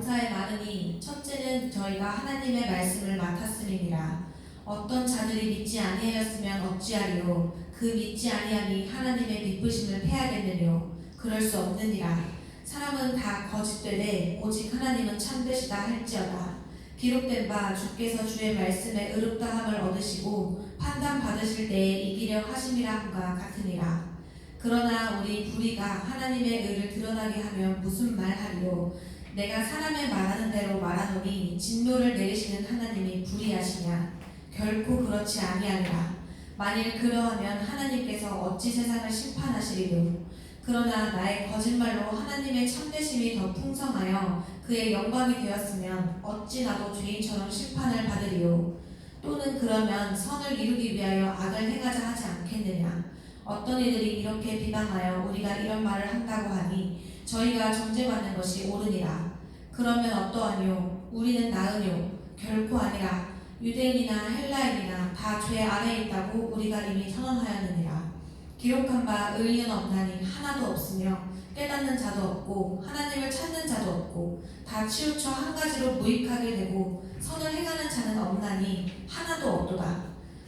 범사에 많으니 첫째는 저희가 하나님의 말씀을 맡았음이니라. 어떤 자들이 믿지 아니하였으면 어찌하리요? 그 믿지 아니함이 하나님의 기쁘심을 패하겠느뇨? 그럴 수 없느니라. 사람은 다 거짓되되 오직 하나님은 참되시다 할지어다. 기록된 바 주께서 주의 말씀에 의롭다함을 얻으시고 판단 받으실 때에 이기려 하심이라 함과 같으니라. 그러나 우리 불의가 하나님의 의를 드러나게 하면 무슨 말하리요? 내가 사람의 말하는 대로 말하노니 진노를 내리시는 하나님이 불의하시냐? 결코 그렇지 아니하리라. 만일 그러하면 하나님께서 어찌 세상을 심판하시리요? 그러나 나의 거짓말로 하나님의 참되심이 더 풍성하여 그의 영광이 되었으면 어찌 나도 죄인처럼 심판을 받으리요? 또는 그러면 선을 이루기 위하여 악을 행하자 하지 않겠느냐? 어떤 이들이 이렇게 비방하여 우리가 이런 말을 한다고 하니 저희가 정죄받는 것이 옳으니라. 그러면 어떠하뇨? 우리는 나으뇨? 결코 아니라. 유대인이나 헬라인이나 다 죄 아래에 있다고 우리가 이미 선언하였느니라. 기록한 바 의인은 없나니 하나도 없으며 깨닫는 자도 없고 하나님을 찾는 자도 없고 다 치우쳐 한 가지로 무익하게 되고 선을 행하는 자는 없나니 하나도 없도다.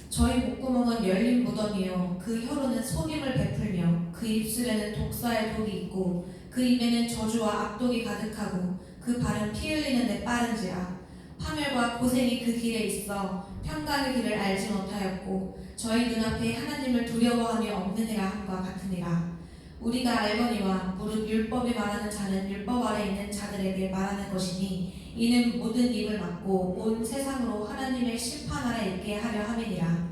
저희 목구멍은 열린 무덤이요 그 혀로는 속임을 베풀며 그 입술에는 독사의 독이 있고 그 입에는 저주와 악독이 가득하고 그 발은 피 흘리는 데 빠른지라. 파멸과 고생이 그 길에 있어 평강의 길을 알지 못하였고 저희 눈앞에 하나님을 두려워함이 없느니라 함과 같으니라. 우리가 알거니와 무릇 율법이 말하는 자는 율법 아래 있는 자들에게 말하는 것이니 이는 모든 입을 막고 온 세상으로 하나님의 심판 아래 있게 하려 함이니라.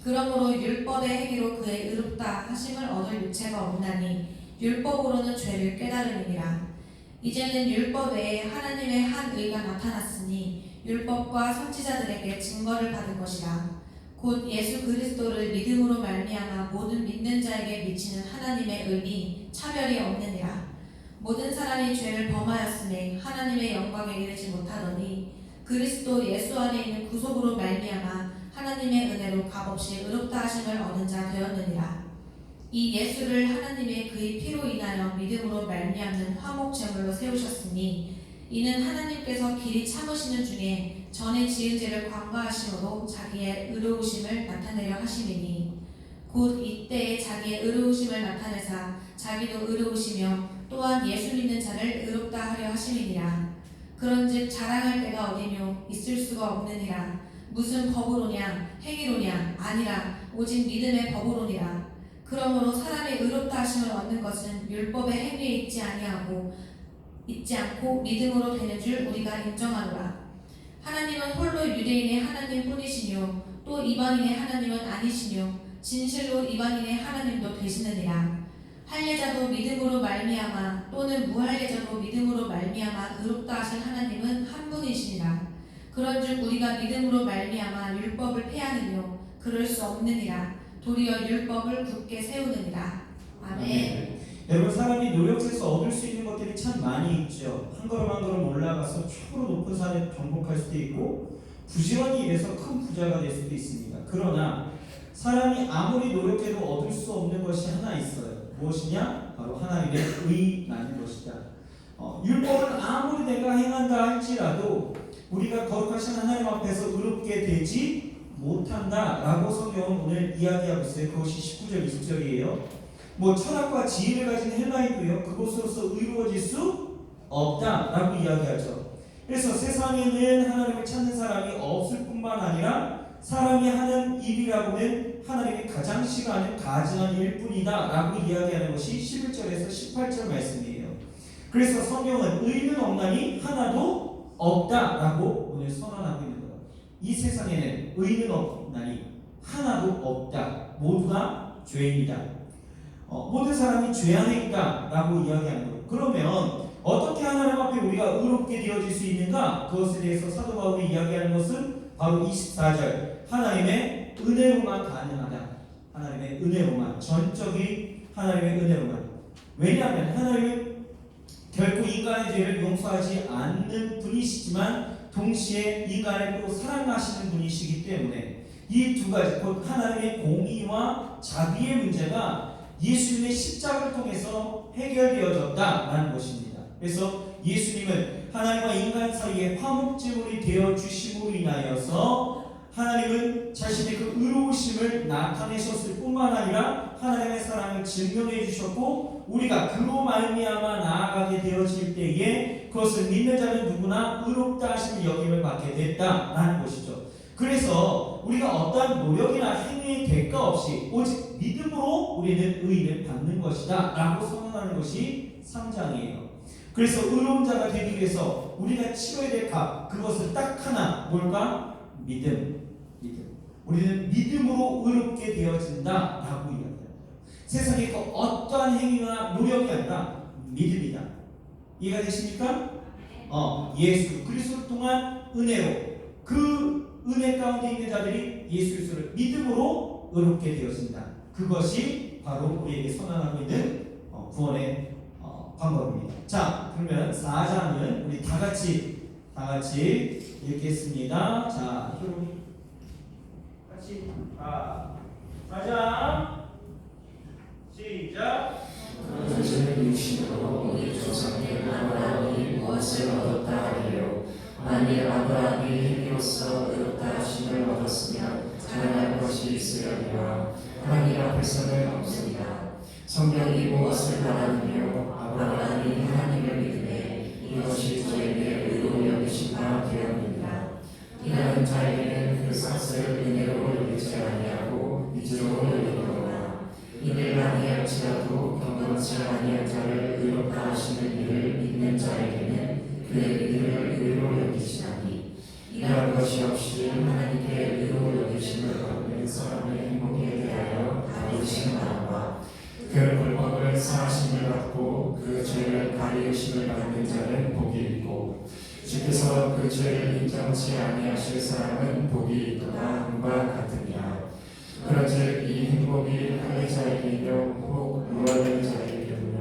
그러므로 율법의 행위로 그의 의롭다 하심을 얻을 유체가 없나니 율법으로는 죄를 깨달음이니라. 이제는 율법 외에 하나님의 한 의가 나타났으니 율법과 선지자들에게 증거를 받은 것이라. 곧 예수 그리스도를 믿음으로 말미암아 모든 믿는 자에게 미치는 하나님의 의니 차별이 없느니라. 모든 사람이 죄를 범하였으니 하나님의 영광에 이르지 못하더니 그리스도 예수 안에 있는 구속으로 말미암아 하나님의 은혜로 값없이 의롭다 하심을 얻은 자 되었느니라. 이 예수를 하나님의 그의 피로 인하여 믿음으로 말미암는 화목 제물로 세우셨으니 이는 하나님께서 길이 참으시는 중에 전에 지은 죄를 관과하심으로 자기의 의로우심을 나타내려 하심이니 곧 이때에 자기의 의로우심을 나타내사 자기도 의로우시며 또한 예수 믿는 자를 의롭다 하려 하심이니라. 그런즉 자랑할 때가 어디뇨? 있을 수가 없느니라. 무슨 법으로냐? 행위로냐? 아니라 오직 믿음의 법으로니라. 그러므로 사람이 의롭다 하심을 얻는 것은 율법의 행위에 있지 않고 믿음으로 되는 줄 우리가 인정하노라. 하나님은 홀로 유대인의 하나님 뿐이시뇨 또 이방인의 하나님은 아니시뇨 진실로 이방인의 하나님도 되시느니라. 할례자도 믿음으로 말미암아 또는 무할례자도 믿음으로 말미암아 의롭다 하실 하나님은 한 분이시니라. 그런즉 우리가 믿음으로 말미암아 율법을 폐하느뇨? 그럴 수 없느니라. 도리어 율법을 굳게 세우느니라. 아멘. 여러분, 사람이 노력해서 얻을 수 있는 것들이 참 많이 있죠. 한 걸음 한 걸음 올라가서 최고로 높은 산에 정복할 수도 있고 부지런히 일해서 큰 부자가 될 수도 있습니다. 그러나 사람이 아무리 노력해도 얻을 수 없는 것이 하나 있어요. 무엇이냐? 바로 하나님의 의라는 것이다. 율법을 아무리 내가 행한다 할지라도 우리가 거룩하신 하나님 앞에서 의롭게 되지 못한다라고 성경은 오늘 이야기하고 있어요. 그것이 19절 20절이에요. 철학과 지혜를 가진 헬라인도요 그것으로서 의로워질 수 없다라고 이야기하죠. 그래서 세상에는 하나님을 찾는 사람이 없을 뿐만 아니라 사람이 하는 일이라고는 하나님이 가장 싫어하는 가증한 일뿐이다 라고 이야기하는 것이 11절에서 18절 말씀이에요. 그래서 성경은 의는 없나니 하나도 없다라고 오늘 선언하고 있는 거예요. 이 세상에는 의는 없나니 하나도 없다. 모두가 죄인이다. 모든 사람이 죄 안에 있다라고 이야기하는 거예요. 그러면 어떻게 하나님 앞에 우리가 의롭게 되어질 수 있는가? 그것에 대해서 사도 바울이 이야기하는 것은 바로 24절 하나님의 은혜로만 가능하다. 하나님의 은혜로만, 전적인 하나님의 은혜로만. 왜냐하면 하나님은 결코 인간의 죄를 용서하지 않는 분이시지만 동시에 인간을 또 사랑하시는 분이시기 때문에 이 두 가지, 곧 하나님의 공의와 자비의 문제가 예수님의 십자가를 통해서 해결되어졌다라는 것입니다. 그래서 예수님은 하나님과 인간 사이에 화목제물이 되어 주심으로 인하여서 하나님은 자신의 그 의로우심을 나타내셨을 뿐만 아니라 하나님의 사랑을 증명해 주셨고, 우리가 그로 말미암아 나아가게 되어질 때에 그것을 믿는 자는 누구나 의롭다 하심을 여김을 받게 됐다라는 것이죠. 그래서 우리가 어떠한 노력이나 행위의 대가 없이 오직 믿음으로 우리는 의를 받는 것이다 라고 선언하는 것이 3장이에요. 그래서 의로운 자가 되기 위해서 우리가 치러야 될 값, 그것은 딱 하나, 뭘까? 믿음. 우리는 믿음으로 의롭게 되어진다 라고 이야기합니다. 세상의 그 어떠한 행위나 노력이 아니라 믿음이다. 이해가 되십니까? 예수 그리스도 통한 은혜로, 그 은혜 가운데 있는 자들이 예수 그리스도를 믿음으로 의롭게 되어진다. 그것이 바로 우리에게 선언하고 있는 구원의 방법입니다. 자, 그러면 4장은 우리 다 같이 읽겠습니다. 자, 효롬이 같이 4장 시작. 그것을 육신으로 우리 조상들 아브라함이 무엇을 얻었다 하리요. 만일 아브라함이 행위로서 의롭다 하심을 얻었으면 자랑할 것이 있으려니와 하나님 앞에서는 없습니다. 성경이 무엇을 말하느뇨. 아브라함이 하나님을 믿으매 이것이 저에게 의로 여기심 바 되었느니라. 이라는 자에게는 그 삭을 은혜로 여기지 아니하고 빚으로 여기거나, 이를 아니할지라도 경건치 아니한 자를 의롭다 하시는 이를 믿는 자에게는 그의 믿음을 의로 여기시나니, 이러한 것이 없이 하나님께 의로 여기심을 받는 사람의 행복에 대하여 다루신 바와 그 불법을 사하심을 받고 그 죄를 가리우심을 받는 자는 복이 있고, 주께서 그 죄를 인정치 아니하실 사람은 복이 있도다 함과 같으니라. 그런즉 이 행복이 할례자에게며 혹 무할례 자에게며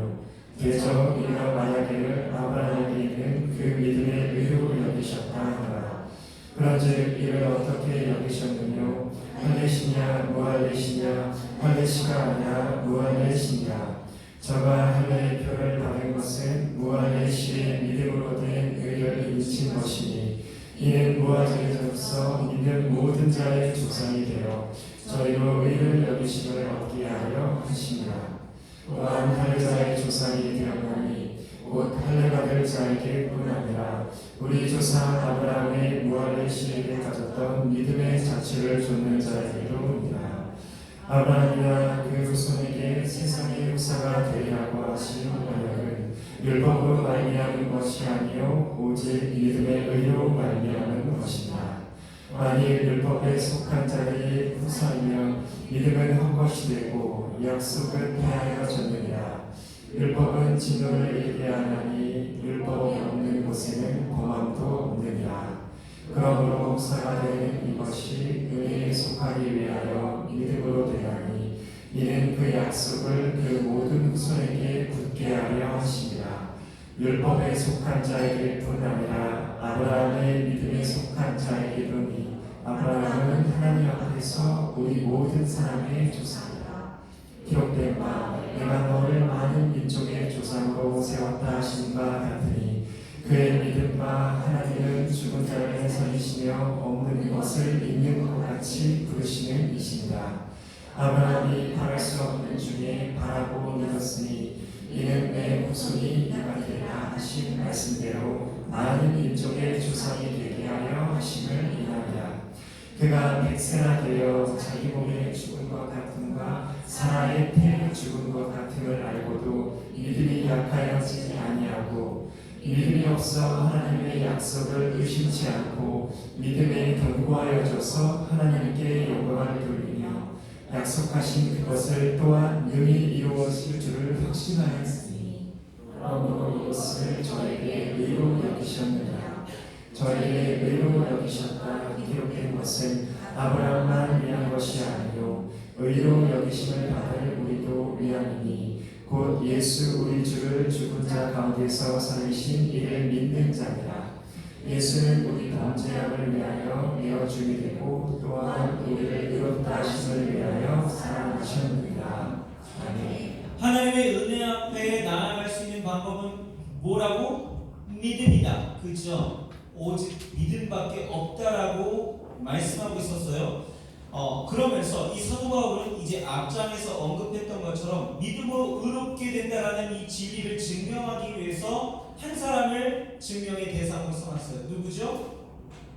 대저 이가 만약에를 아브라함에게 있는 그 믿음의 의로 여기셨다 하노라. 그런즉 이를 어떻게 여기셨느뇨. 할례시냐 무할례시냐. 할례시가 아니라 무할례시냐. 저가 할례의 표를 받은 것은 무할례시의 믿음으로 된 의를 인친 것이니, 이는 무할례자로서 믿는 모든 자의 조상이 되어 저희로 의를 여기심을 얻게 하려 하심이라. 또한 할례자의 조상이 되었나니 곧 할례가 될 자에게뿐 아니라 우리 조상 아브라함의 무할례 시에게 가졌던 믿음의 자취를 좇는 자에게로니라. 아브라함이나 그 후손에게 세상의 역사가 되리라고 하신 언약은 율법으로 말미암은 것이 아니요 오직 믿음의 의로 말미암은 것이다. 만일 율법에 속한 자들이 후사이면 믿음은 헛것이 되고 약속은 폐하여졌느니라. 율법은 진노를 이르게 하나니 율법이 없는 곳에는 범함도 없느니라. 그러므로 사가 되는 이것이 은혜에 속하기 위하여 믿음으로 되나니, 이는 그 약속을 그 모든 후손에게 굳게 하려 하심이라. 율법에 속한 자에게뿐 아니라 아브라함의 믿음에 속한 자에게로니, 아브라함은 하나님 앞에서 우리 모든 사람의 조상이다. 기록된 바 내가 너를 많은 민족의 조상으로 세웠다 하신 바 같으니, 그의 믿음 바 하나님은 죽은 자를 살리시며 없는 것을 있는 것 같이 부르시는 이시니라. 아브라함이 바랄 수 없는 중에 바라고 믿었으니 이는 내 후손이 이가 되리라 하신 말씀대로 많은 민족의 조상이 되게 하려 하심을 인하리라. 그가 100세나 되어 자기 몸에 죽은 것 같음과 사라의 태에 죽은 것 같음을 알고도 믿음이 약하여지지 아니하고, 믿음이 없어 하나님의 약속을 의심치 않고 믿음에 견고하여져서 하나님께 영광을 돌리며 약속하신 그것을 또한 능히 이루어질 줄을 확신하였으니, 그러므로 이것을 저에게 의로 여기셨느니라. 저에게 의로 여기셨다 기록된 것은 아브라함만 위한 것이 아니요 의로 여기심을 받을 우리도 위함이니, 곧 예수 우리 주를 죽은 자 가운데서 살리신 이를 믿는 자니라. 예수는 우리 범죄함을 위하여 내어 죽이 되고 또한 우리를 의롭다 하심을 위하여 사랑하셨느니라. 아멘. 하나님의 은혜 앞에 나아갈 수 있는 방법은 뭐라고? 믿음이다. 그죠? 오직 믿음밖에 없다라고 말씀하고 있었어요. 그러면서 이 사도 바울은 이제 앞장에서 언급했던 것처럼 믿음으로 의롭게 된다라는 이 진리를 증명하기 위해서 한 사람을 증명의 대상으로 삼았어요. 누구죠?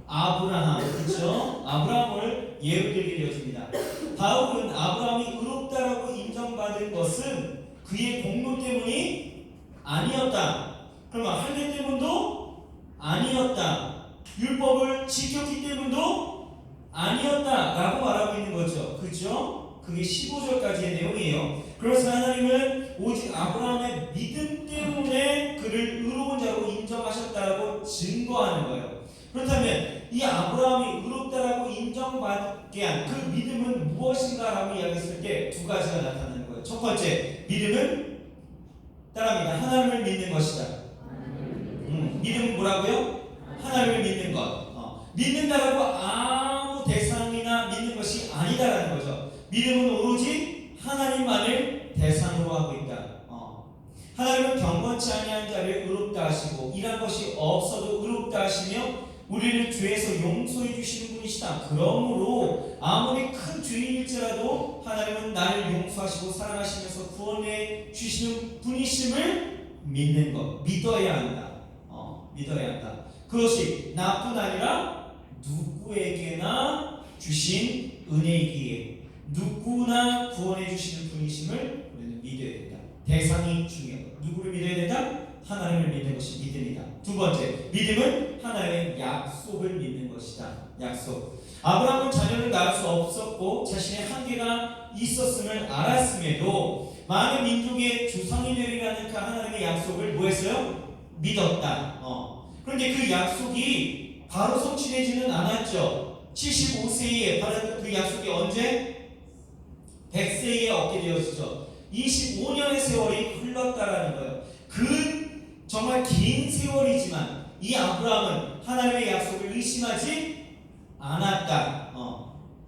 아브라함. 그렇죠? 아브라함을 예로 들게 되어집니다. 바울은 아브라함이 의롭다라고 인정받은 것은 그의 공로 때문이 아니었다. 그러면 할례 때문도 아니었다. 율법을 지켰기 때문도 아니었다라고 말하고 있는 거죠. 그렇죠? 그게 15절까지의 내용이에요. 그래서 하나님은 오직 아브라함의 믿음 때문에 그를 의로운 자로 인정하셨다라고 증거하는 거예요. 그렇다면 이 아브라함이 의롭다라고 인정받게 한 그 믿음은 무엇인가라고 이야기했을 때 두 가지가 나타나는 거예요. 첫 번째, 믿음은 따라합니다. 하나님을 믿는 것이다. 믿음은 뭐라고요? 하나님을 믿는 것. 믿는다라고 아무 대상이나 믿는 것이 아니다라는 거죠. 믿음은 오로지 하나님만을 대상으로 하고 있다. 하나님은 경건치 아니한 자를 의롭다 하시고 이란 것이 없어도 의롭다 하시며 우리를 죄에서 용서해 주시는 분이시다. 그러므로 아무리 큰 죄인일지라도 하나님은 나를 용서하시고 사랑하시면서 구원해 주시는 분이심을 믿는 것, 믿어야 한다. 믿어야 한다. 그것이 나뿐 아니라 누구에게나 주신 은혜이기에 누구나 구원해 주시는 분이심을 우리는 믿어야 된다. 대상이 중요하다. 누구를 믿어야 된다? 하나님을 믿는 것이 믿음이다. 두 번째, 믿음은 하나님의 약속을 믿는 것이다. 약속. 아브라함은 자녀를 낳을 수 없었고 자신의 한계가 있었음을 알았음에도 많은 민족의 조상이 되리라는 그 하나님의 약속을 뭐했어요? 믿었다. 그런데 그 약속이 바로 성취되지는 않았죠. 75세에 바로 그 약속이 언제? 100세에 얻게 되었죠. 25년의 세월이 흘렀다라는 거예요. 그 정말 긴 세월이지만 이 아브라함은 하나님의 약속을 의심하지 않았다.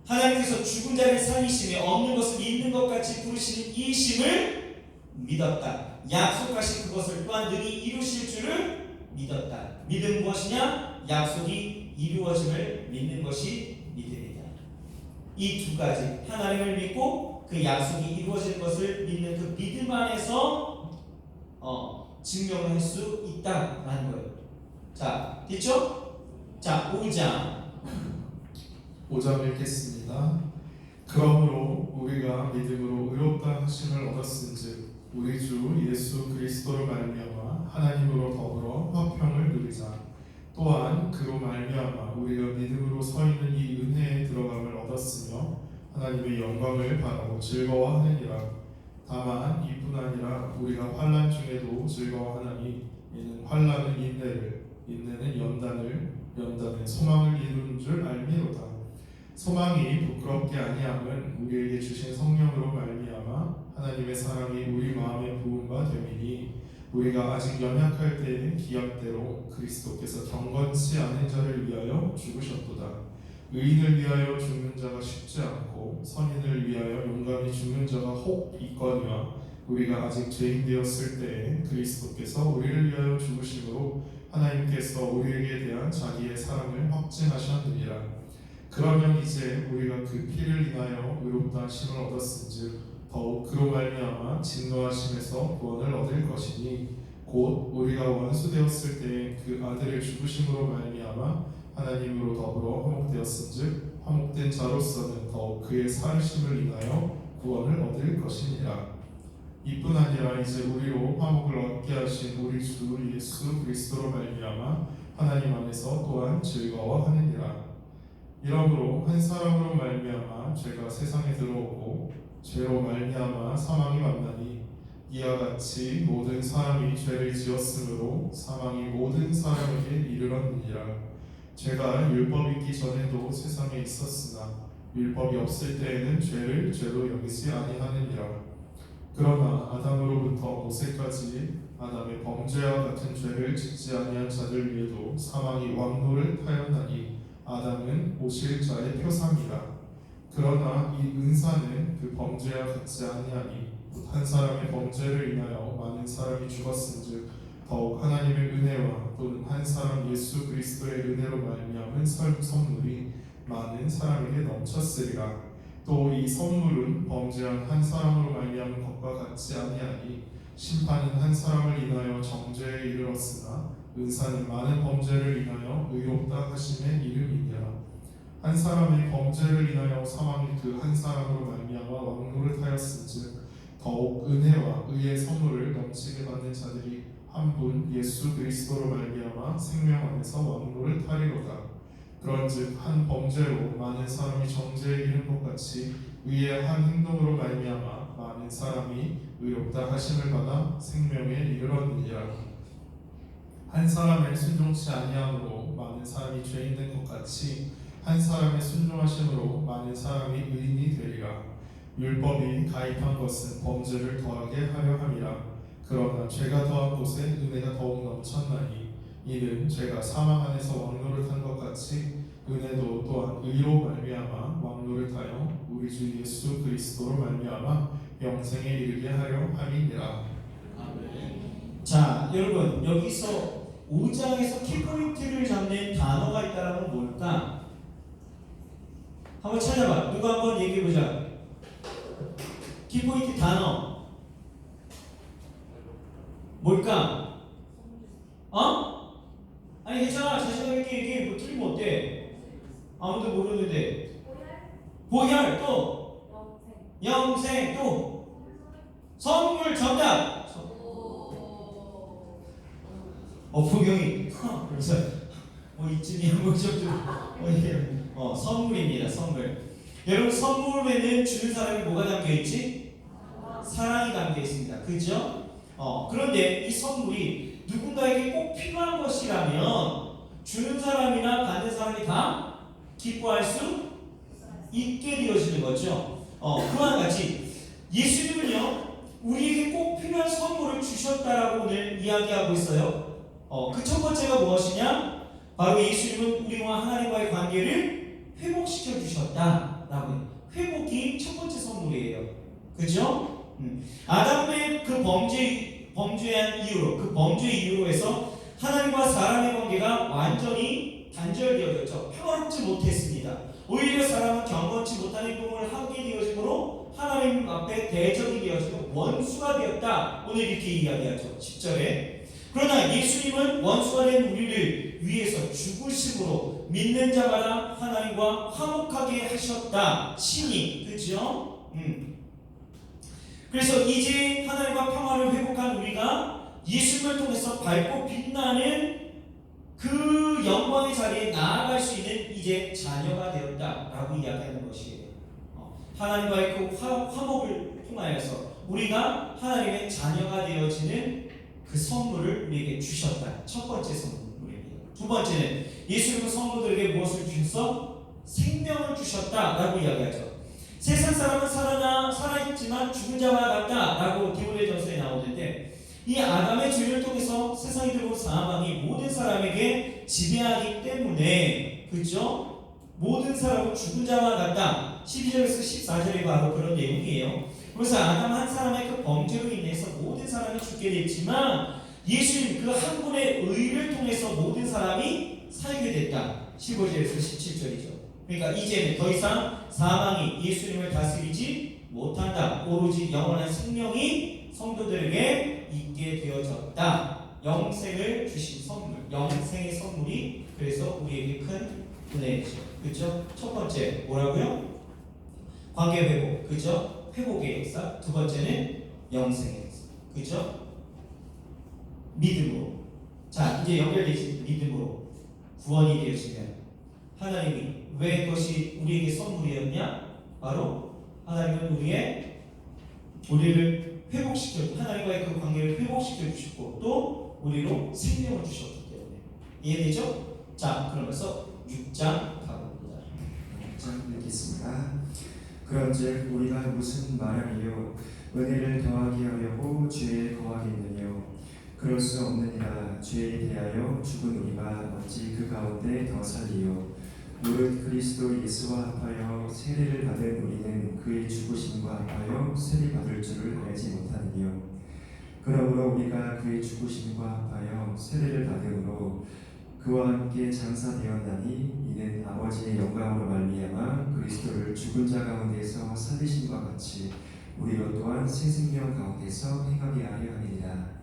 하나님께서 죽은 자를 살리시며 없는 것을 있는 것 같이 부르시는 이 심을 믿었다. 약속하신 그것을 또한 능히 이루실 줄을 믿었다. 믿음 무엇이냐? 약속이 이루어짐을 믿는 것이 믿음이다. 이 두 가지, 하나님을 믿고 그 약속이 이루어질 것을 믿는 그 믿음 안에서 증명을 할 수 있다라는 거예요. 자, 됐죠? 자, 5장 읽겠습니다. 그러므로 우리가 믿음으로 의롭다 하심을 얻었은즉 우리 주 예수 그리스도로 말미암아 하나님으로 더불어 화평을 누리자. 또한 그로 말미암아 우리가 믿음으로 서 있는 이 은혜에 들어감을 얻었으며 하나님의 영광을 바라고 즐거워하느니라. 다만 이뿐 아니라 우리가 환난 중에도 즐거워하나니 이는 환난은 인내를, 인내는 연단을, 연단은 소망을 이루는 줄 알미로다. 소망이 부끄럽게 아니함은 우리에게 주신 성령으로 말미암아 하나님의 사랑이 우리 마음에 부은 바 됨이니 우리가 아직 연약할 때에 기약대로 그리스도께서 경건치 않은 자를 위하여 죽으셨도다. 의인을 위하여 죽는 자가 쉽지 않고 선인을 위하여 용감히 죽는 자가 혹 있거니와 우리가 아직 죄인 되었을 때에 그리스도께서 우리를 위하여 죽으심으로 하나님께서 우리에게 대한 자기의 사랑을 확증하셨느니라. 그러면 이제 우리가 그 피를 인하여 의롭다 하심을 얻었은즉 더욱 그로 말미암아 진노하심에서 구원을 얻을 것이니 곧 우리가 원수되었을 때에 그 아들의 죽으심으로 말미암아 하나님으로 더불어 화목되었은즉 화목된 자로서는 더욱 그의 살으심을 인하여 구원을 얻을 것이니라. 이뿐 아니라 이제 우리로 화목을 얻게 하신 우리 주 예수 그리스도로 말미암아 하나님 안에서 또한 즐거워하느니라. 이러므로 한 사람으로 말미암아 죄가 세상에 들어오고 죄로 말미암아 사망이 만나니 이와 같이 모든 사람이 죄를 지었으므로 사망이 모든 사람에게 이르렀느니라. 죄가 율법이 있기 전에도 세상에 있었으나 율법이 없을 때에는 죄를 죄로 여기지 아니하느니라. 그러나 아담으로부터 모세까지 아담의 범죄와 같은 죄를 짓지 아니한 자들 위에도 사망이 왕노를 타였나니 아담은 오실 자의 표상이라. 그러나 이 은사는 그 범죄와 같지 아니하니 한 사람의 범죄를 인하여 많은 사람이 죽었은즉 더욱 하나님의 은혜와 또는 한 사람 예수 그리스도의 은혜로 말미암은 선물이 많은 사람에게 넘쳤으리라. 또 이 선물은 범죄한 한 사람으로 말미암은 것과 같지 아니하니 심판은 한 사람을 인하여 정죄에 이르렀으나 은사는 많은 범죄를 인하여 의롭다 하심의 이름이니라. 한 사람의 범죄를 인하여 사망이 그 한 사람으로 말미암아 왕노를 하였은즉 더욱 은혜와 의의 선물을 넘치게 받는 자들이 한 분 예수 그리스도로 말미암아 생명 안에서 왕노를 타리로다. 그런즉 한 범죄로 많은 사람이 정죄에 이른 것 같이 의의 한 행동으로 말미암아 많은 사람이 의롭다 하심을 받아 생명에 이르렀느니라. 한 사람의 순종치 아니함으로 많은 사람이 죄인 된 것 같이 한 사람의 순종하심으로 많은 사람이 의인이 되리라. 율법이 가입한 것은 범죄를 더하게 하려 함이라. 그러나 죄가 더한 곳에 은혜가 더욱 넘쳤나니 이는 죄가 사망 안에서 왕노를 탄 것 같이 은혜도 또한 의로 말미암아 왕노를 타여 우리 주 예수 그리스도로 말미암아 영생에 이르게 하려 함이니라. 자, 여러분 여기서 5장에서 키포인트를 잡는 단어가 있다라면 뭘까? 한번 찾아봐. 누가 한번 얘기해보자. 키포인트 단어 뭘까? 어? 아니 괜찮아. 자신감 있게 얘기해. 뭐 틀리면 어때? 아무도 모르는데. 보혈 또 영생 또 선물 정답. 포경이 그래서 뭐 이쯤이야 뭐 저쯤 선물입니다. 선물. 여러분 선물에는 주는 사람이 뭐가 담겨 있지? 사랑이 담겨 있습니다. 그죠? 그런데 이 선물이 누군가에게 꼭 필요한 것이라면 주는 사람이나 받는 사람이 다 기뻐할 수 있게 되어지는 거죠. 그와 같이 예수님은요 우리에게 꼭 필요한 선물을 주셨다라고 오늘 이야기하고 있어요. 그 첫 번째가 무엇이냐? 바로 예수님은 우리와 하나님과의 관계를 회복시켜 주셨다라고 해요. 회복이 첫 번째 선물이에요. 그죠? 아담의 그 범죄한 이유로 그 범죄 이유로 해서 하나님과 사람의 관계가 완전히 단절되어졌죠. 평화롭지 못했습니다. 오히려 사람은 경건치 못한 행동을 하게 되어짐으로 하나님 앞에 대적이 되어지고 원수가 되었다. 오늘 이렇게 이야기하죠. 10절에. 그러나 예수님은 원수가 된 우리를 위해서 죽으심으로 믿는 자마다 하나님과 화목하게 하셨다. 친히. 그죠? 그래서 이제 하나님과 평화를 회복한 우리가 예수님을 통해서 밝고 빛나는 그 영광의 자리에 나아갈 수 있는 이제 자녀가 되었다라고 이야기하는 것이에요. 하나님과의 그 화목을 통하여서 우리가 하나님의 자녀가 되어지는 그 선물을 우리에게 주셨다. 첫 번째 선물입니다. 두 번째는 예수님은 성도들에게 무엇을 주셔서 생명을 주셨다라고 이야기하죠. 세상 사람은 살아있지만 죽은 자와 같다라고 디모데전서에 나오는데 이 아담의 죄를 통해서 세상에 들어온 사망이 모든 사람에게 지배하기 때문에 그죠? 모든 사람은 죽은 자와 같다. 12절에서 14절에 바로 그런 내용이에요. 그래서 아담 한 사람의 그 범죄로 인해서 모든 사람이 죽게 됐지만 예수님 그 한 분의 의를 통해서 모든 사람이 살게 됐다. 15절에서 17절이죠. 그러니까 이제는 더 이상 사망이 예수님을 다스리지 못한다. 오로지 영원한 생명이 성도들에게 있게 되어졌다. 영생을 주신 선물, 영생의 선물이 그래서 우리에게 큰 은혜죠. 그렇죠? 첫 번째 뭐라고요? 관계 회복, 그렇죠? 회복의 역사. 두 번째는 영생의 역사, 그렇죠? 믿음으로. 자, 이제 연결되지. 믿음으로 구원이 되어지면 하나님이 왜 그것이 우리에게 선물이었냐? 바로 하나님은 우리를 회복시켜, 하나님과의 그 관계를 회복시켜 주셨고 또 우리로 생명을 주셨기 때문에. 이해되죠? 자, 그러면서 6장 가봅니다. 6장 읽겠습니다. 그런즉 우리가 무슨 말하리요? 은혜를 더하게 하려고 죄에 거하겠느냐? 그럴 수 없느니라. 죄에 대하여 죽은 우리가 어찌 그 가운데 더 살리요? 무릇 그리스도 예수와 합하여 세례를 받은 우리는 그의 죽으심과 합하여 세례 받을 줄을 알지 못하느냐? 그러므로 우리가 그의 죽으심과 합하여 세례를 받음으로 그와 함께 장사되었나니 이는 아버지의 영광으로 말미암아 그리스도를 죽은 자 가운데서 살리심과 같이 우리로 또한 새 생명 가운데서 행하게 하려 함이니라.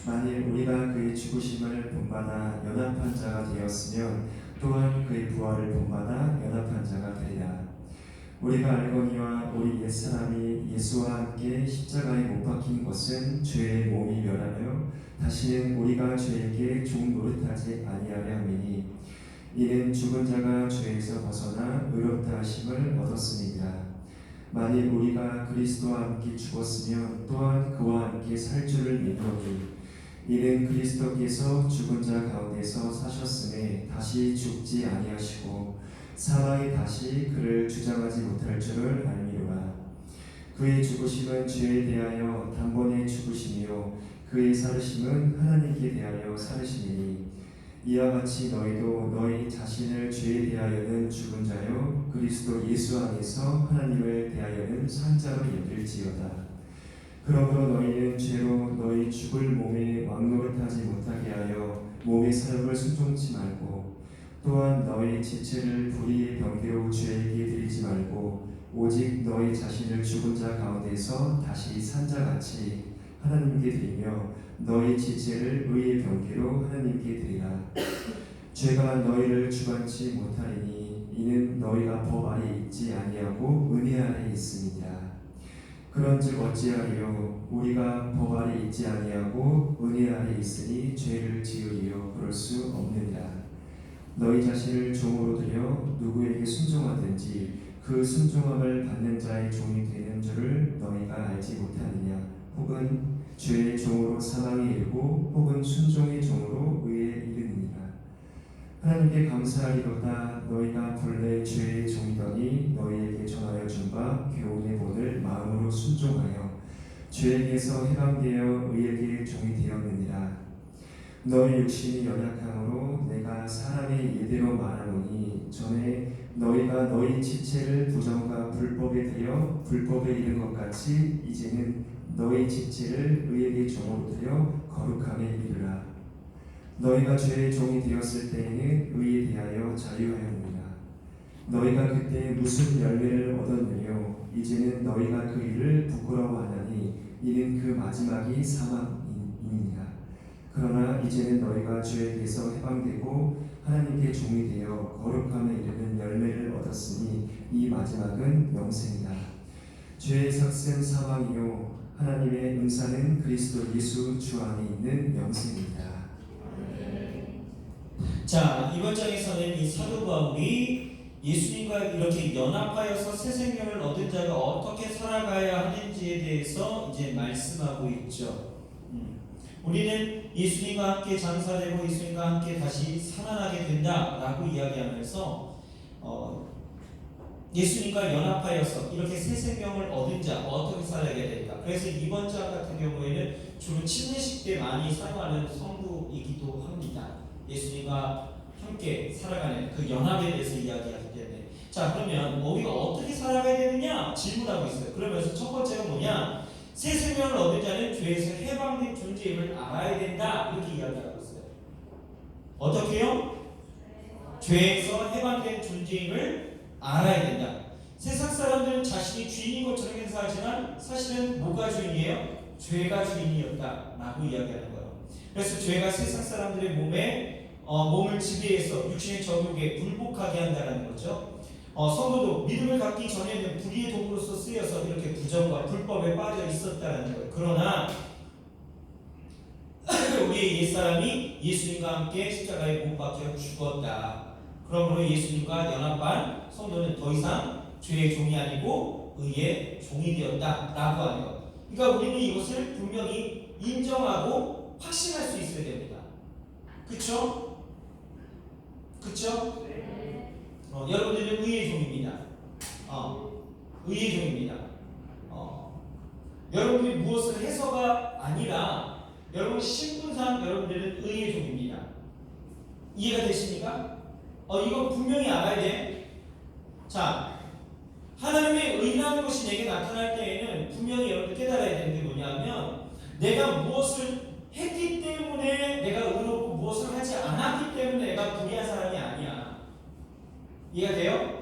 만일 우리가 그의 죽으심을 본받아 연합한 자가 되었으면 또한 그의 부활을 본받아 연합한 자가 되리라. 우리가 알거니와 우리 옛사람이 예수와 함께 십자가에 못 박힌 것은 죄의 몸이 멸하며 다시는 우리가 죄에게 종 노릇하지 아니하려 함이니 이는 죽은 자가 죄에서 벗어나 의롭다 하심을 얻었음이니라. 만일 우리가 그리스도와 함께 죽었으면 또한 그와 함께 살 줄을 믿노니 이는 그리스도께서 죽은 자 가운데서 사셨음에 다시 죽지 아니하시고 사망이 다시 그를 주장하지 못할 줄을 알미로라. 그의 죽으심은 죄에 대하여 단번에 죽으심이요 그의 살으심은 하나님께 대하여 살으심이니 이와 같이 너희도 너희 자신을 죄에 대하여는 죽은 자요 그리스도 예수 안에서 하나님을 대하여는 산 자로 여길지어다. 그러므로 너희는 죄로 너희 죽을 몸에 왕노릇하지 못하게 하여 몸의 사욕을 순종치 말고 또한 너희 지체를 불의의 병기로 죄에게 드리지 말고 오직 너희 자신을 죽은 자 가운데서 다시 산 자같이 하나님께 드리며 너희 지체를 의의 병기로 하나님께 드리라. 죄가 너희를 주관치 못하리니 이는 너희가 법 아래 있지 아니하고 은혜 아래 있음이니라. 그런즉 어찌하리요 우리가 법 아래 있지 아니하고 은혜 아래 있으니 죄를 지으리요 그럴 수 없느니라. 너희 자신을 종으로 들여 누구에게 순종하든지 그 순종함을 받는 자의 종이 되는 줄을 너희가 알지 못하느냐. 혹은 죄의 종으로 사망에 이르고 혹은 순종의 종으로 의에 이르느니라. 하나님께 감사하리로다. 너희가 본래 죄의 종이더니 너희에게 전하여 준 바 교훈의 본을 마음으로 순종하여 죄에게서 해방되어 의에게 종이 되었느니라. 너희 육신이 연약함으로 내가 사람의 예대로 말하노니 전에 너희가 너희 지체를 부정과 불법에 들여 불법에 이른 것 같이 이제는 너희 지체를 의에게 종으로 들여 거룩함에 이르라. 너희가 죄의 종이 되었을 때에는 의에 대하여 자유하였느니라. 너희가 그때 무슨 열매를 얻었느뇨. 이제는 너희가 그 일을 부끄러워하나니 이는 그 마지막이 사망이니라. 그러나 이제는 너희가 죄에게서 해방되고 하나님께 종이 되어 거룩함에 이르는 열매를 얻었으니 이 마지막은 영생이다. 죄의 삭은 사망이요 하나님의 은사는 그리스도 예수 주 안에 있는 영생이다. 자, 이번 장에서는 이 사도 바울이 예수님과 이렇게 연합하여서 새 생명을 얻은 자가 어떻게 살아가야 하는지에 대해서 이제 말씀하고 있죠. 우리는 예수님과 함께 장사되고 예수님과 함께 다시 살아나게 된다라고 이야기하면서 예수님과 연합하여서 이렇게 새 생명을 얻은 자 어떻게 살아야 될까? 그래서 이번 장 같은 경우에는 주로 침례식 때 많이 사용하는 성구이기도 합니다. 예수님과 함께 살아가는 그 연합에 대해서 이야기하기 때문에. 자, 그러면 우리가 어떻게 살아가야 되느냐 질문하고 있어요. 그러면서 첫 번째가 뭐냐? 새 생명을 얻은 자는 죄에서 해방된 존재임을 알아야 된다 이렇게 이야기하고 있어요. 어떻게요? 죄에서 해방된 존재임을 알아야 된다. 세상 사람들은 자신이 주인인 것처럼 행사하지만 사실은 뭐가 주인이에요? 죄가 주인이었다라고 이야기하는 거예요. 그래서 죄가 세상 사람들의 몸을 지배해서 육신의 정욕에 굴복하게 한다는 거죠. 성도도 믿음을 갖기 전에는 불의의 도구로서 쓰여서 이렇게 부정과 불법에 빠져 있었다는 거예요. 그러나 우리의 옛사람이 예수님과 함께 십자가에 못 박혀 죽었다. 그러므로 예수님과 연합한 성도는 더 이상 죄의 종이 아니고 의의 종이 되었다라고 하는 것. 그러니까 우리는 이것을 분명히 인정하고 확신할 수 있어야 됩니다. 그렇죠? 그렇죠? 여러분들은 의의 종입니다. 의의 종입니다. 여러분들이 무엇을 해서가 아니라 여러분 신분상 여러분들은 의의 종입니다. 이해가 되십니까? 이거 분명히 알아야 돼. 자, 하나님의 의라는 것이 내게 나타날 때에는 분명히 여러분들 깨달아야 되는 게 뭐냐면 내가 무엇을 했기 때문에 내가 의롭고 무엇을 하지 않았기 때문에 내가 불의한 사람이 아니야. 이해가 돼요?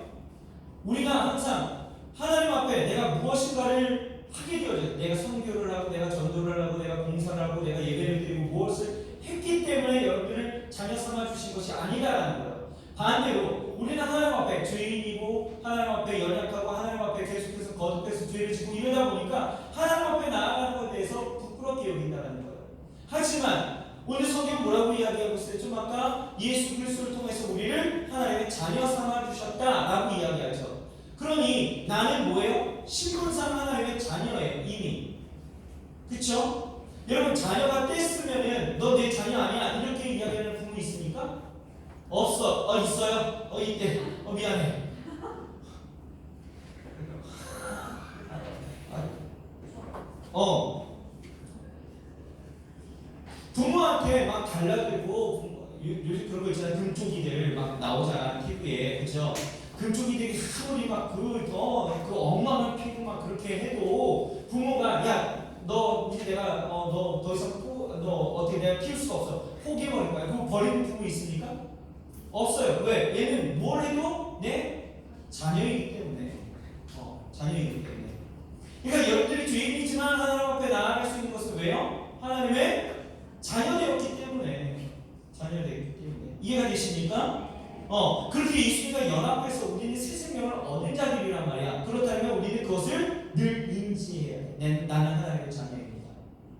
우리가 항상 하나님 앞에 내가 무엇인가를 하게 되어져. 내가 선교를 하고 내가 전도를 하고 내가 봉사를 하고 내가 예배를 드리고 무엇을 했기 때문에 여러분을 자녀 삼아 주신 것이 아니다라는 거예요. 반대로 우리는 하나님 앞에 죄인이고 하나님 앞에 연약하고 하나님 앞에 계속해서 거듭해서 죄를 짓고 이러다 보니까 하나님 앞에 나아가는 것에 대해서 부끄럽게 여긴다는 거예요. 하지만 오늘 성경 뭐라고 이야기하고 있어요? 좀 아까 예수 그리스도를 통해서 우리를 하나님의 자녀 삼아 주셨다라고 이야기하죠. 그러니 나는 뭐예요? 신분상 하나님의 자녀예요. 이미. 그쵸? 여러분 자녀가 뗐으면은 너 내 자녀 아니야 이렇게 이야기하는 부모 있습니까? 없어. 있어요. 있대. 미안해. 부모한테 막 달라들고 요즘 그런 거 있잖아요. 금쪽이들 막 나오잖아 TV에. 그죠? 금쪽이들이 아무리 막 그 엉망을 피고 막 그렇게 해도 부모가 야 너 이제 내가 너 더 이상 너 어떻게 내가 키울 수가 없어. 포기해버릴 거야. 그거 버리는 부모 있습니까? 없어요. 왜? 얘는 뭘 해도 내 자녀이기 때문에. 자녀이기 때문에. 그러니까 여러분들이 죄인이지만 하나님 앞에 나아갈 수 있는 것은 왜요? 하나님의 자녀되었기 때문에. 자녀되었기 때문에. 이해가 되십니까? 그렇게 예수님과 연합해서 우리는 새 생명을 얻는 자들이란 말이야. 그렇다면 우리는 그것을 늘 인지해야 돼. 나는 하나님의 자녀입니다.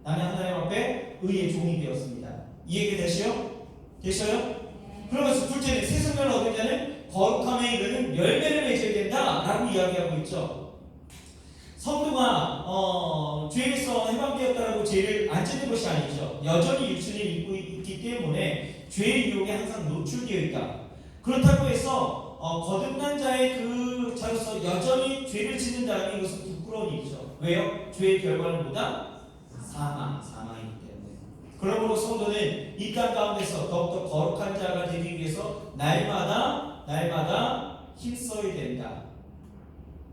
나는 하나님 앞에 의의 종이 되었습니다. 이해가 되셔요? 그러면서 둘째는 새 생명을 얻는 자는 거룩함에 이르는 열매를 맺어야 된다라고 이야기하고 있죠. 성도가 죄에서 해방되었다라고 죄를 안 짓는 것이 아니죠. 여전히 육신을 입고 있기 때문에 죄의 유혹에 항상 노출되어 있다. 그렇다고 해서 거듭난 자의 그 자로서 여전히 죄를 짓는다는 것은 부끄러운 일이죠. 왜요? 죄의 결과는 뭐다? 사망이기 때문에. 그러므로 성도는 이 땅 가운데서 더욱더 거룩한 자가 되기 위해서 날마다 힘써야 된다.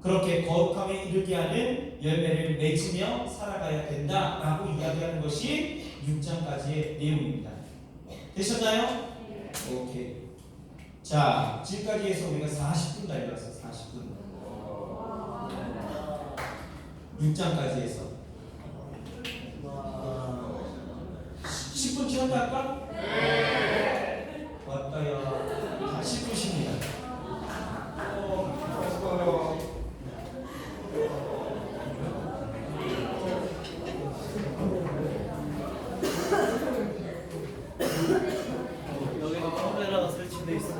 그렇게 거룩함에 이르게 하는 열매를 맺으며 살아가야 된다라고 이야기하는 것이 6장까지의 내용입니다. 되셨나요? 오케이. 자, 지금까지 해서 우리가 40분 달려왔어요. 40분. 6장까지 해서 10분 채웠다 할까? 네. 왔다요. 10분씩입니다. 여기는 카메라가 설치돼 있어.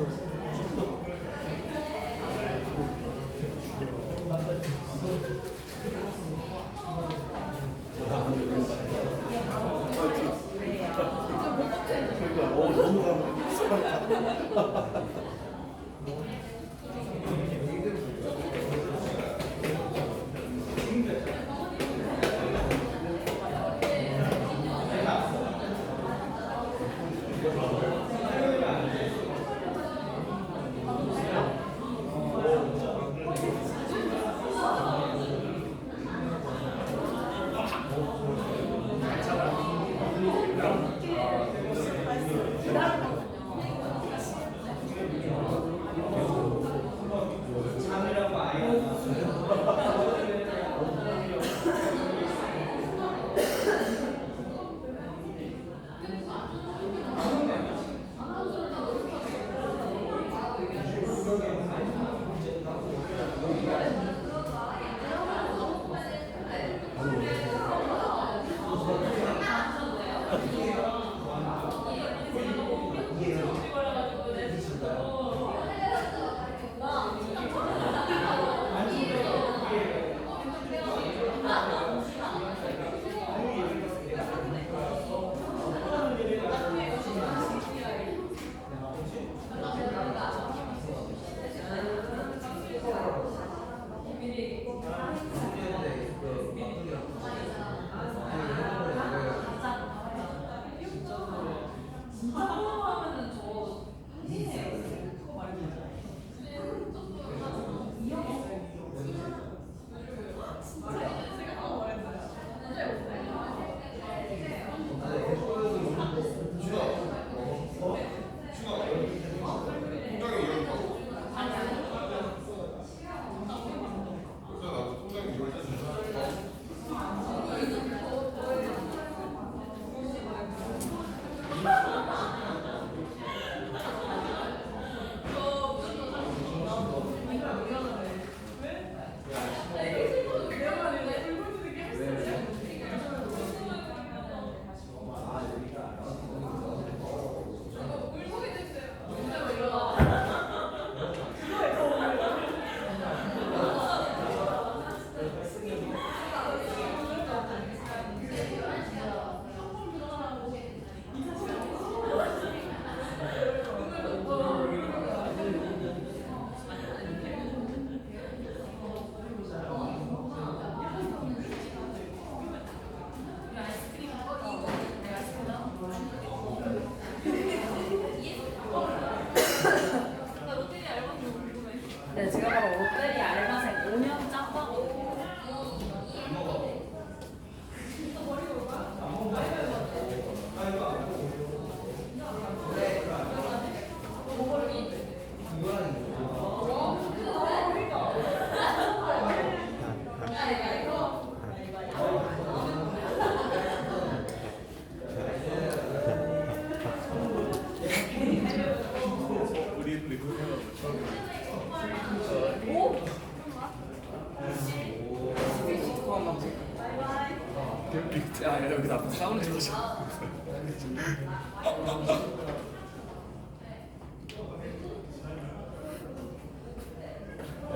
야, 여기 나쁜 싸우는 거 지금.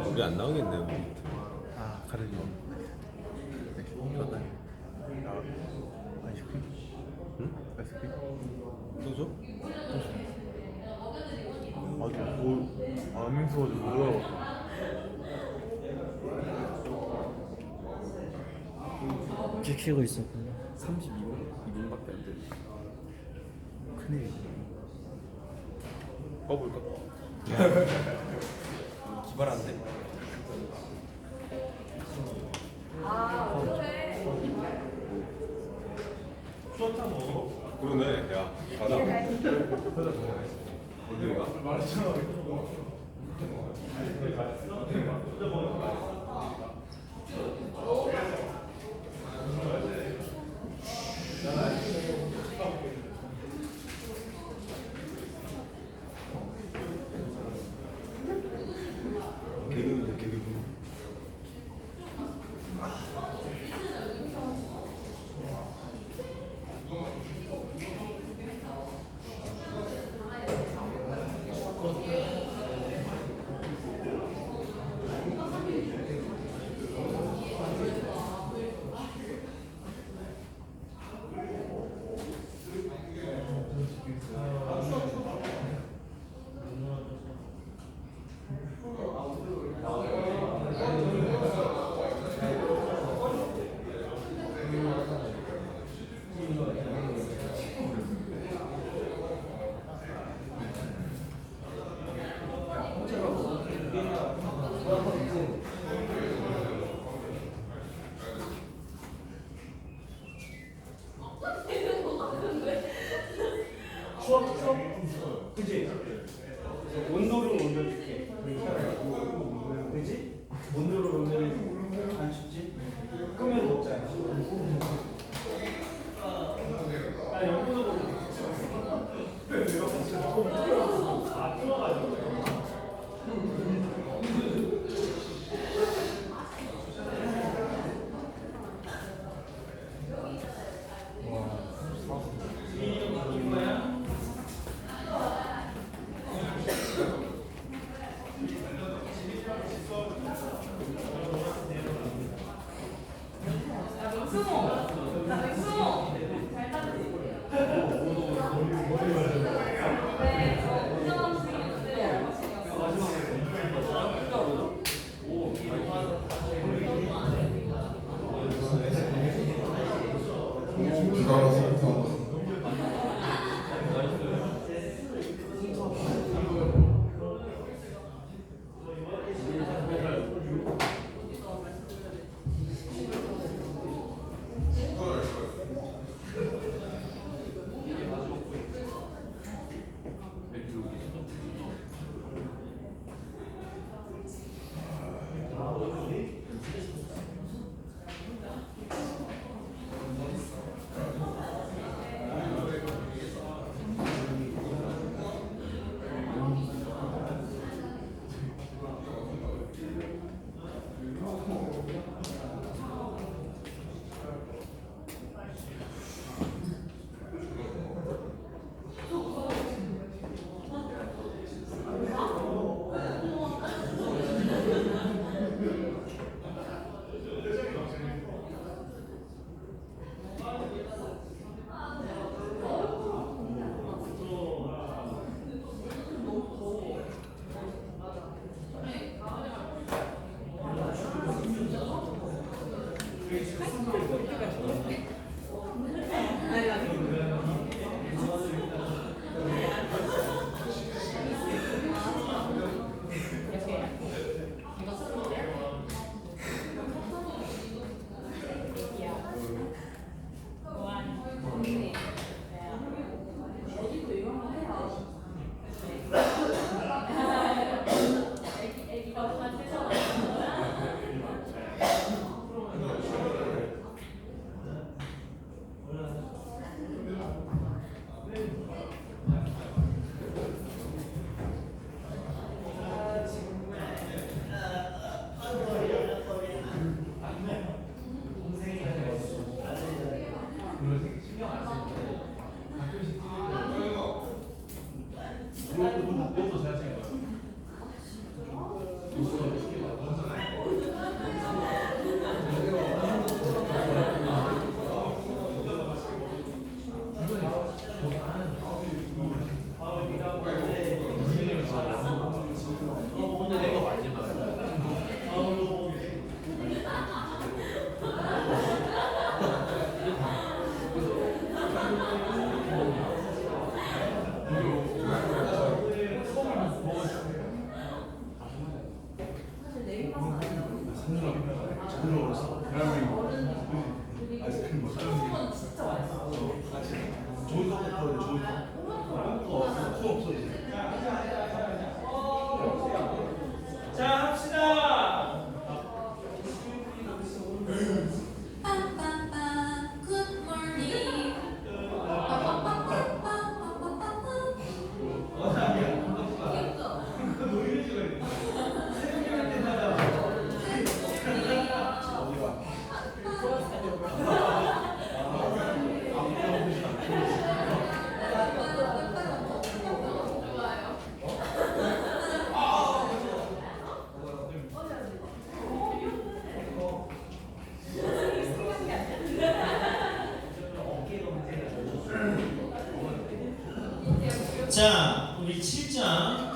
우리 안 나오겠네 우리. 아 가르기. 좋다. 아이스크림? 응? 아이스크림? 또 줘? 안 민서가지고 몰라. 키키고 있었구나. 32분밖에 안 돼. 큰일. 꺼볼까? 기발 안 돼. 그러네. 야 가자. 어디 가? 개그맨 개그맨.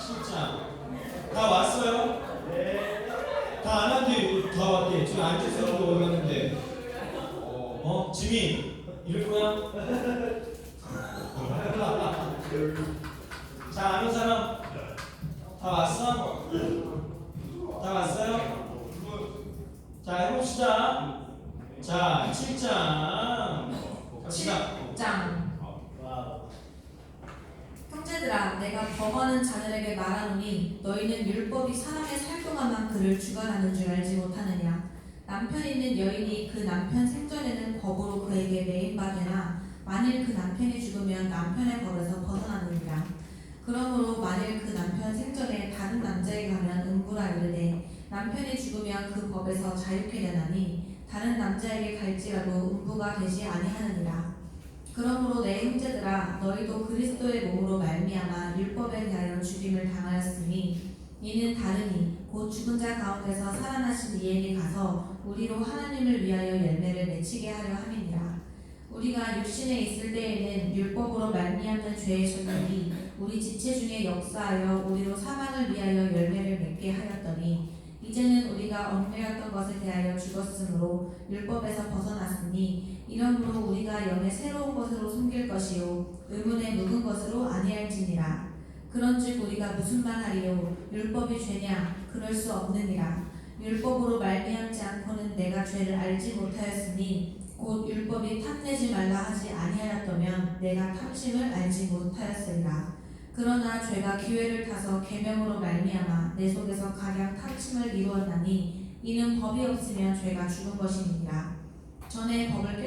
7장. 다 왔어요? 다 안 왔는데 다 왔대. 지금 앉은 사람도 오셨는데. 지민 이럴 거야? 자, 아는 사람 다 왔어? 다 왔어요? 자, 해봅시다. 자, 7장 갑시다. 7장. 형제들아, 내가 범하는 자들에게 말하노니 너희는 율법이 사람의 살 동안만 그를 주관하는 줄 알지 못하느냐. 남편 있는 여인이 그 남편 생전에는 법으로 그에게 매인받으나 만일 그 남편이 죽으면 남편의 법에서 벗어나느니라. 그러므로 만일 그 남편 생전에 다른 남자에 가면 음부라 이르되 남편이 죽으면 그 법에서 자유케 되나니 다른 남자에게 갈지라도 음부가 되지 아니하느니라. 그러므로 내 형제들아, 너희도 그리스도의 몸으로 말미암아 율법에 대하여 죽임을 당하였으니 이는 다르니 곧 죽은 자 가운데서 살아나신 이에게 가서 우리로 하나님을 위하여 열매를 맺히게 하려 함이니라. 우리가 육신에 있을 때에는 율법으로 말미암는 죄의 전율이 우리 지체 중에 역사하여 우리로 사망을 위하여 열매를 맺게 하였더니 이제는 우리가 얽매였던 것에 대하여 죽었으므로 율법에서 벗어났으니 이러므로 우리가 영의 새로운 것으로 숨길 것이요 의문에 묵은 것으로 아니할지니라. 그런즉 우리가 무슨 말하리요? 율법이 죄냐? 그럴 수 없느니라. 율법으로 말미암지 않고는 내가 죄를 알지 못하였으니 곧 율법이 탐내지 말라 하지 아니하였다면 내가 탐심을 알지 못하였으리라. 그러나 죄가 기회를 타서 계명으로 말미암아 내 속에서 가량 탐심을 이루었나니 이는 법이 없으면 죄가 죽은 것이니라. 전에 법을